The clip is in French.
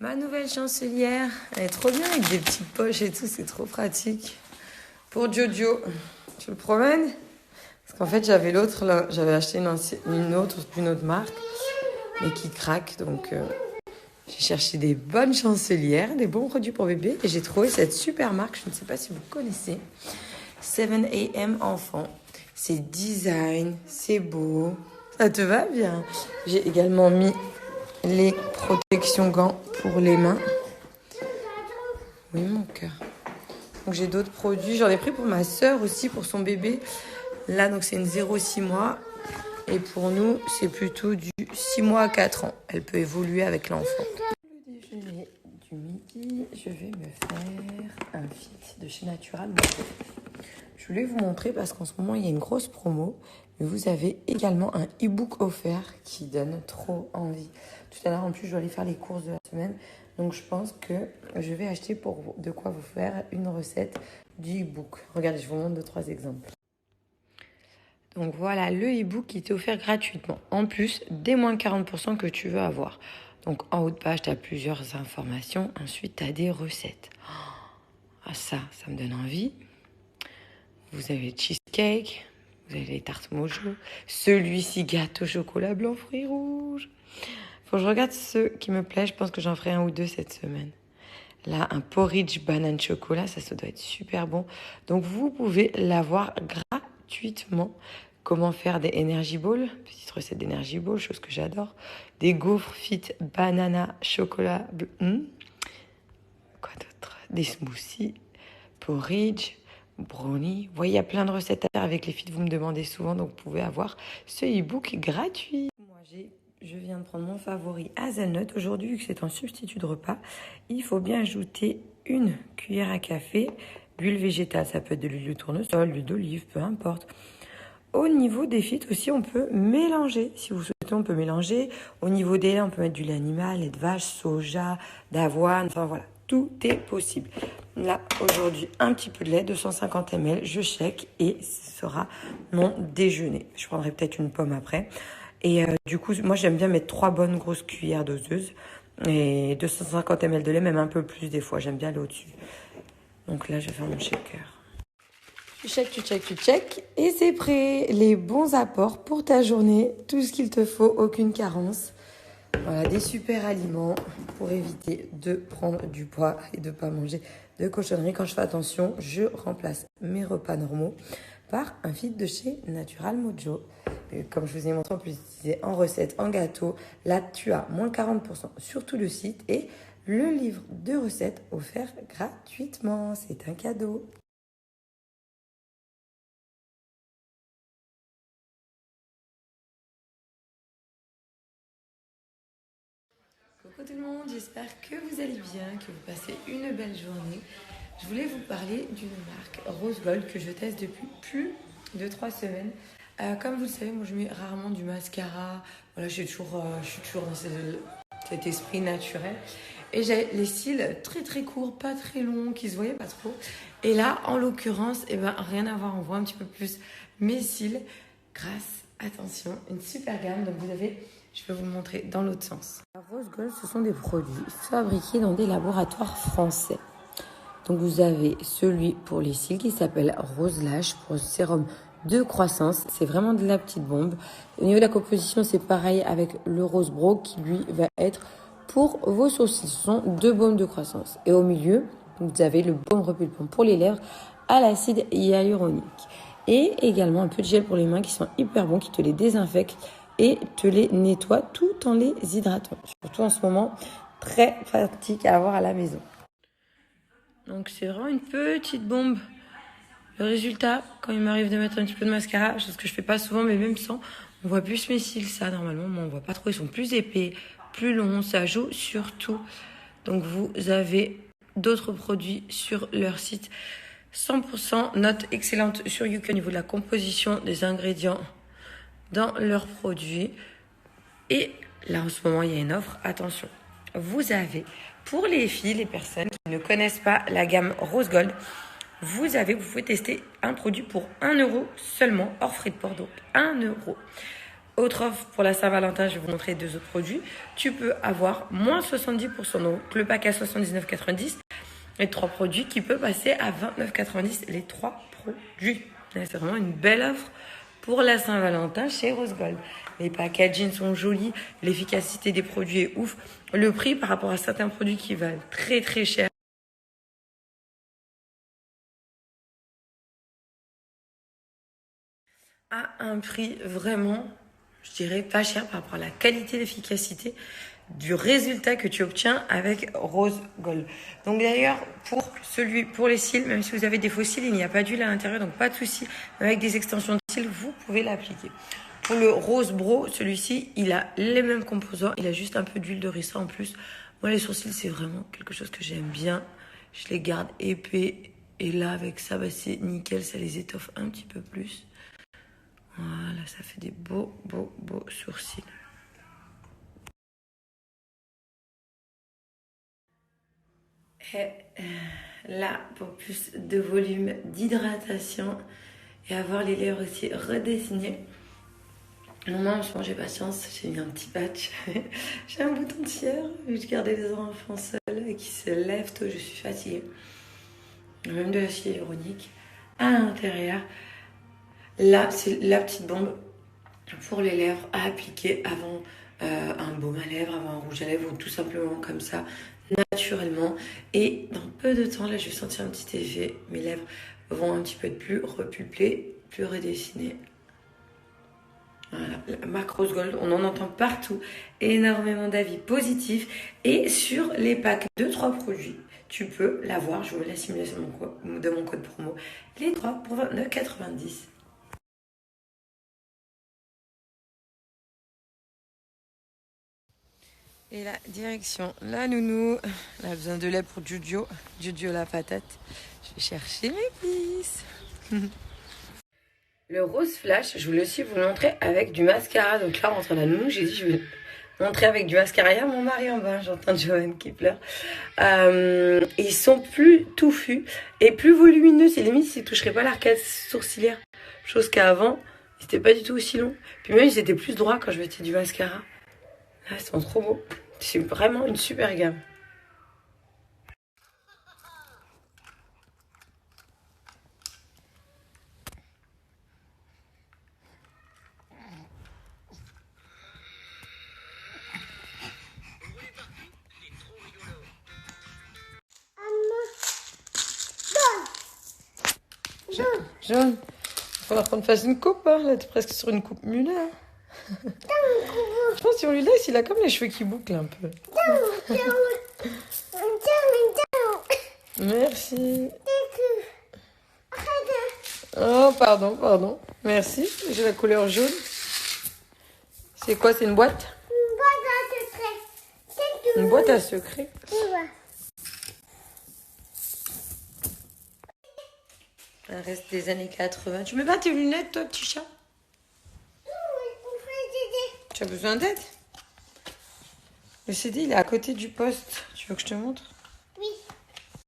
Ma nouvelle chancelière, elle est trop bien avec des petites poches et tout, c'est trop pratique. Pour Jojo, tu le promènes? Parce qu'en fait, j'avais l'autre là, j'avais acheté une autre d'une autre marque, mais qui craque. Donc, j'ai cherché des bonnes chancelières, des bons produits pour bébé, et j'ai trouvé cette super marque. Je ne sais pas si vous connaissez, 7am Enfant. C'est design, c'est beau, ça te va bien. J'ai également mis les protections gants pour les mains. Oui, mon cœur. Donc j'ai d'autres produits. J'en ai pris pour ma soeur aussi, pour son bébé. Là, donc c'est une 0-6 mois. Et pour nous, c'est plutôt du 6 mois à 4 ans. Elle peut évoluer avec l'enfant. Le déjeuner du midi, je vais me faire un fit de chez Natural. Je voulais vous montrer parce qu'en ce moment, il y a une grosse promo. Mais vous avez également un e-book offert qui donne trop envie. Tout à l'heure, en plus, je dois aller faire les courses de la semaine. Donc, je pense que je vais acheter pour de quoi vous faire une recette du e-book. Regardez, je vous montre 2-3 exemples. Donc, voilà le e-book qui t'est offert gratuitement. En plus, des moins 40% que tu veux avoir. Donc, en haut de page, tu as plusieurs informations. Ensuite, tu as des recettes. Ah, ça me donne envie. Vous avez le cheesecake. Vous avez les tartes Mojo. Celui-ci, gâteau chocolat blanc, fruits rouges. Faut que je regarde ceux qui me plaisent. Je pense que j'en ferai 1 ou 2 cette semaine. Là, un porridge banane chocolat. Ça doit être super bon. Donc, vous pouvez l'avoir gratuitement. Comment faire des energy balls. Petite recette d'energy balls, chose que j'adore. Des gaufres fit banana chocolat. Quoi d'autre? Des smoothies. Porridge. Brownie. Vous voyez, il y a plein de recettes à faire avec les filles. Vous me demandez souvent, donc vous pouvez avoir ce e-book gratuit. Moi, je viens de prendre mon favori hazelnut. Aujourd'hui, vu que c'est un substitut de repas, il faut bien ajouter 1 cuillère à café d'huile végétale. Ça peut être de l'huile de tournesol, l'huile d'olive, peu importe. Au niveau des frites aussi, on peut mélanger. Si vous souhaitez, on peut mélanger. Au niveau des laits, on peut mettre du lait animal, lait de vache, soja, d'avoine. Enfin voilà, tout est possible. Là, aujourd'hui, un petit peu de lait, 250 ml. Je check et ce sera mon déjeuner. Je prendrai peut-être une pomme après. Et du coup, moi, j'aime bien mettre 3 bonnes grosses cuillères doseuses. Et 250 ml de lait, même un peu plus des fois. J'aime bien aller au-dessus. Donc là, je vais faire mon shaker. Tu check. Et c'est prêt. Les bons apports pour ta journée. Tout ce qu'il te faut, aucune carence. Voilà, des super aliments pour éviter de prendre du poids et de ne pas manger de cochonneries. Quand je fais attention, je remplace mes repas normaux par un feed de chez Natural Mojo. Et comme je vous ai montré, on peut l'utiliser en recette, en gâteau. Là, tu as moins 40% sur tout le site et le livre de recettes offert gratuitement. C'est un cadeau. Coucou tout le monde, j'espère que vous allez bien, que vous passez une belle journée. Je voulais vous parler d'une marque Rose Gold que je teste depuis plus de 3 semaines. Comme vous le savez, moi je mets rarement du mascara. Voilà, je suis toujours dans cet esprit naturel. Et j'ai les cils très très courts, pas très longs, qui se voyaient pas trop. Et là, en l'occurrence, rien à voir, on voit un petit peu plus mes cils grâce, attention, une super gamme. Donc vous avez... Je vais vous le montrer dans l'autre sens. La Rose Gold, ce sont des produits fabriqués dans des laboratoires français. Donc vous avez celui pour les cils qui s'appelle Rose Lash pour sérum de croissance. C'est vraiment de la petite bombe. Au niveau de la composition, c'est pareil avec le Rose Brow qui lui va être pour vos sourcils. Ce sont 2 baumes de croissance. Et au milieu, vous avez le baume repulpant pour les lèvres à l'acide hyaluronique. Et également un peu de gel pour les mains qui sont hyper bons, qui te les désinfectent et te les nettoie tout en les hydratant. Surtout en ce moment, très pratique à avoir à la maison. Donc c'est vraiment une petite bombe. Le résultat, quand il m'arrive de mettre un petit peu de mascara, chose que je fais pas souvent, mais même sans, on voit plus mes cils, ça normalement, mais on voit pas trop, ils sont plus épais, plus longs, ça joue sur tout. Donc vous avez d'autres produits sur leur site. 100% note excellente sur Yuka au niveau de la composition des ingrédients dans leurs produits. Et là, en ce moment, il y a une offre. Attention, vous avez, pour les filles, les personnes qui ne connaissent pas la gamme Rose Gold, vous pouvez tester un produit pour 1 € seulement, hors frais de port, donc 1 €. Autre offre pour la Saint-Valentin, je vais vous montrer 2 autres produits. Tu peux avoir moins 70%. Donc le pack à 79,90 et 3 produits qui peut passer à 29,90 les 3 produits. C'est vraiment une belle offre pour la Saint-Valentin chez Rose Gold. Les packaging sont jolis, l'efficacité des produits est ouf. Le prix par rapport à certains produits qui valent très très cher à un prix vraiment, je dirais, pas cher par rapport à la qualité, l'efficacité du résultat que tu obtiens avec Rose Gold. Donc d'ailleurs, pour les cils, même si vous avez des faux cils, il n'y a pas d'huile à l'intérieur, donc pas de souci. Avec des extensions de cils, vous pouvez l'appliquer. Pour le Rose Bro, celui-ci, il a les mêmes composants, il a juste un peu d'huile de ricin en plus. Moi, les sourcils, c'est vraiment quelque chose que j'aime bien. Je les garde épais. Et là, avec ça, bah, c'est nickel, ça les étoffe un petit peu plus. Voilà, ça fait des beaux sourcils. Et là, pour plus de volume, d'hydratation et avoir les lèvres aussi redessinées. Moi, en ce moment, j'ai patience, j'ai mis un petit patch. J'ai un bouton de cire, je gardais les enfants seuls et qui se lèvent tôt, je suis fatiguée. Même de l'acide hyaluronique à l'intérieur. Là, c'est la petite bombe pour les lèvres à appliquer avant un baume à lèvres, avant un rouge à lèvres ou tout simplement comme ça, naturellement. Et dans peu de temps, là, je vais sentir un petit effet. Mes lèvres vont un petit peu être plus repulpées, plus redessinées. Voilà, la marque Rose Gold, on en entend partout, énormément d'avis positifs. Et sur les packs de 3 produits, tu peux l'avoir, je vous mets la simulation de mon code promo, les 3 pour 29,90. Et la direction, la nounou, elle a besoin de lait pour Giudio, Giudio la patate. Je vais chercher mes pisses. Le rose flash, je voulais aussi vous le montrer avec du mascara. Donc là, entre la nounou, j'ai dit je vais montrer avec du mascara. Il y a mon mari en bas, j'entends Joanne qui pleure. Ils sont plus touffus et plus volumineux. C'est limite, ils ne toucheraient pas l'arcade sourcilière. Chose qu'avant, ils n'étaient pas du tout aussi longs. Puis même, ils étaient plus droits quand je mettais du mascara. Là, ils sont trop beaux. C'est vraiment une super gamme. Jaune, il faudra qu'on fasse une coupe, hein. Là, t'es presque sur une coupe mulet. Hein. Je pense que si on lui laisse, il a comme les cheveux qui bouclent un peu. Merci. Oh, pardon. Merci. J'ai la couleur jaune. C'est quoi, c'est une boîte? Une boîte à secret. Un reste des années 80. Tu mets pas tes lunettes, toi, petit chat? Tu as besoin d'aide? Le CD, il est à côté du poste. Tu veux que je te montre?